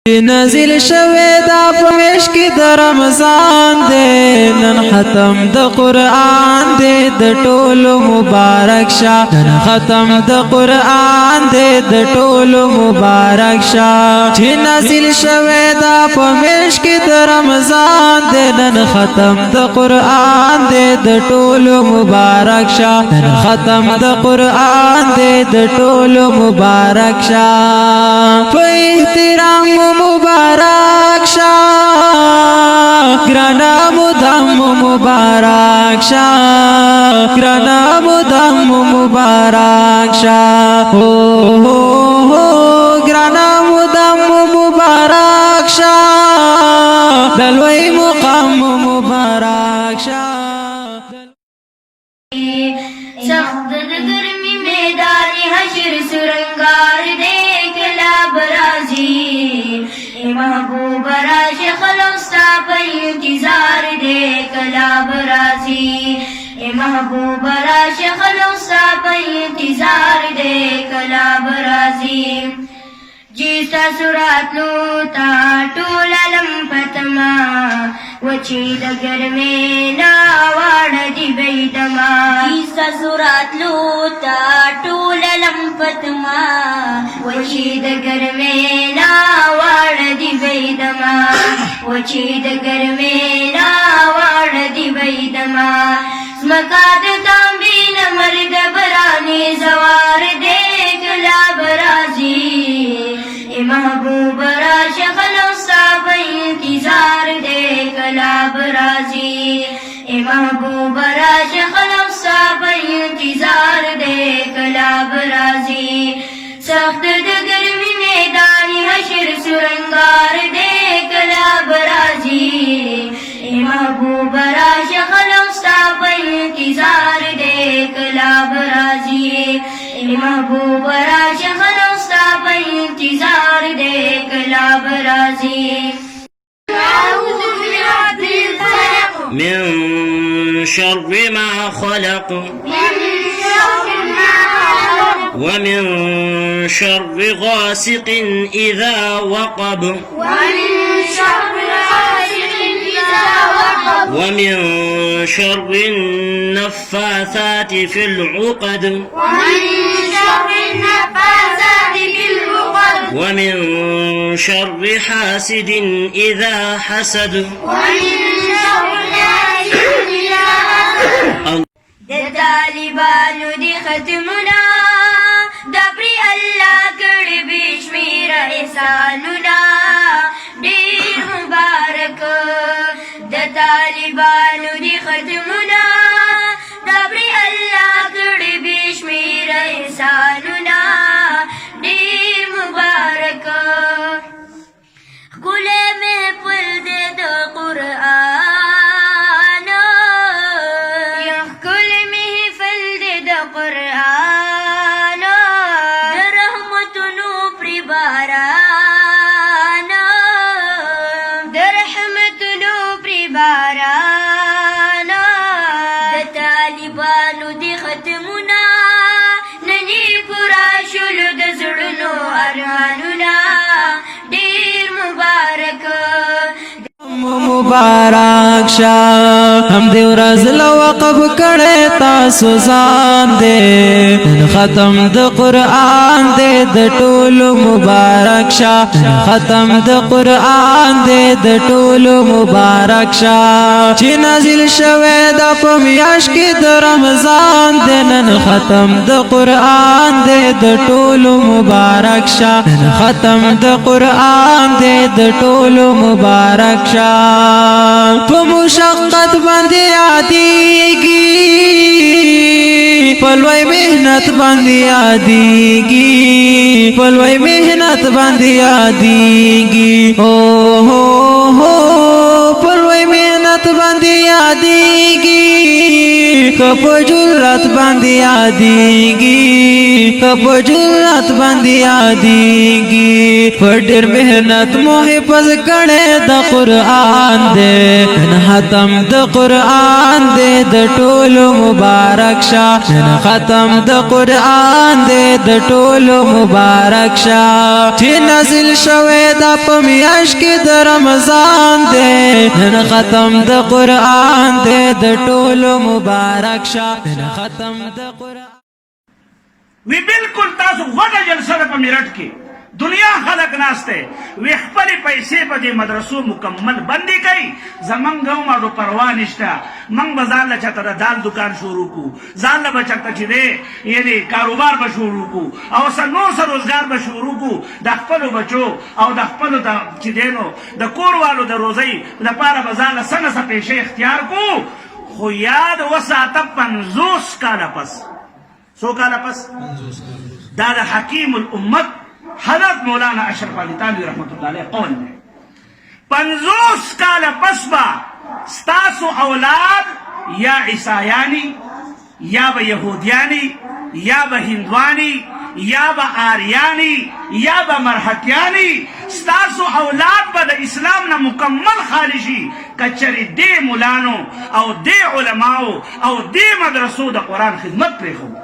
نازل شوی دا پمیش کی د رمضان دے نن ختم د قرآن دے د ټولو مبارک شاه نن ختم د قرآن دے د ټولو مبارک شاه چې نازل شوی دا پمیش کی د رمضان دے نن ختم د قرآن دے د ټولو مبارک شاه نن ختم د قرآن دے د ټولو مبارک شاه په احترام مبارک شاه گرانا مدام مبارک شاه گرانا مدام مبارک شاه گرانا مدام مبارک شاه دلوی مقام مبارک شاه سخت گرمی میدان حشر سرنگار دیکھ لابرازی محبوب راش خلوستا پہ انتظار دیکھ لابرازی محبوب راش خلوستا پہ انتظار دیکھ لابرازی جیسا سرات لوتا ټول علم پتما وچی دگر میں ناوار دی بیدما جیسا سرات لوتا ټول علم پتما وچی دگر میں ناوار دی بیدما وچی دگر میں ناوار دی بیدما سمکاد تامبین مرد برانی زوار دیکھ لابرازی محبوب راش خلوستا پہ انتظار دیکھ لابرازی محبوب راش خلوستا پہ انتظار دیکھ لابرازی سخت گرمی میدان حشر سرنگار دیکھ لابرازی محبوب راش خلوستا پہ انتظار دیکھ لابرازی محبوب راش خلوستا پہ انتظار دیکھ لابرازی من شر ما خلق ومن شر غاسق إذا وقب ومن شر النفاثات في العقد ومن شر حاسد إذا حسد طالبانو دی ختمنا دبری اللہ کڑ بشمیر احساننا دیر مبارک طالبانو دی ختمنا دبری اللہ کڑ بشمیر احساننا دیر مبارک گلے میں پل دے دو قرآن کل میں پل دے دو قرآن رحمت نو پری باران رحمت نو پری باران طالبانو دی ختمنا ننی پورا شلو د زړونو ارمانونا ډیر مبارک مبارک شاه هم دې ورځ له وقف کړې تاسو ځان دې نن ختم د قرآن دې د ټولو مبارک شاه ختم د قرآن دې د ټولو مبارک شاه چې نازل شوی دا په میاشت کې د رمضان دې نن ختم د قرآن دې د ټولو مبارک شاه نن ختم د قرآن دې د ټولو مبارک شاه په مشقت باندې یادېږي پلوی محنت باندې یادېږي پلوی محنت باندې یادېږي پلوی محنت باندې یادېږي کپ جرات باندې یادېږي کپ جرات باندې یادېږي په ډېر محنت مو حفظ کړی د قرآن دی نن ختم د قرآن دی د ټولو مبارک شه نن ختم د قرآن دی د ټولو مبارک شه چې نازل شوی دا په میاشت کې د رمضان دی نن ختم د قرآن دی د ټولو مبارک شه نن ختم د قرآن وی بالکل تاسو غټه جلسه ده په میرټ کې دنیا خلق ناسته وی خپل پیسې په دې مدرسو مکمل بندي کوي زمنګ ما دو پروا نشته من بازار لا چاته دال دکان شروع کو ځان لا بچته چې دی یعنی کاروبار به شروع کو او سنو سر روزګار به شروع کو د خپل بچو او د خپل د چې دینو د کوروالو د روزي د پاره بازار لا سنه سه پیسې اختیار کو خو یاد وساته 50 کاله پس سو کاله پس دا د حکیم الامت حضرت مولانا اشرف علی تھانوی رحمت اللہ علیہ قول ہے 50 کال پس با ستاسو اولاد یا عیسایانی یا با یہودیانی یا با ہندوانی یا با آریانی یا با مرحتیانی ستاسو اولاد با دا اسلام نا مکمل خالشی کچری دے مولانو او دے علماء او دے مدرسو دا قرآن خدمت پر خود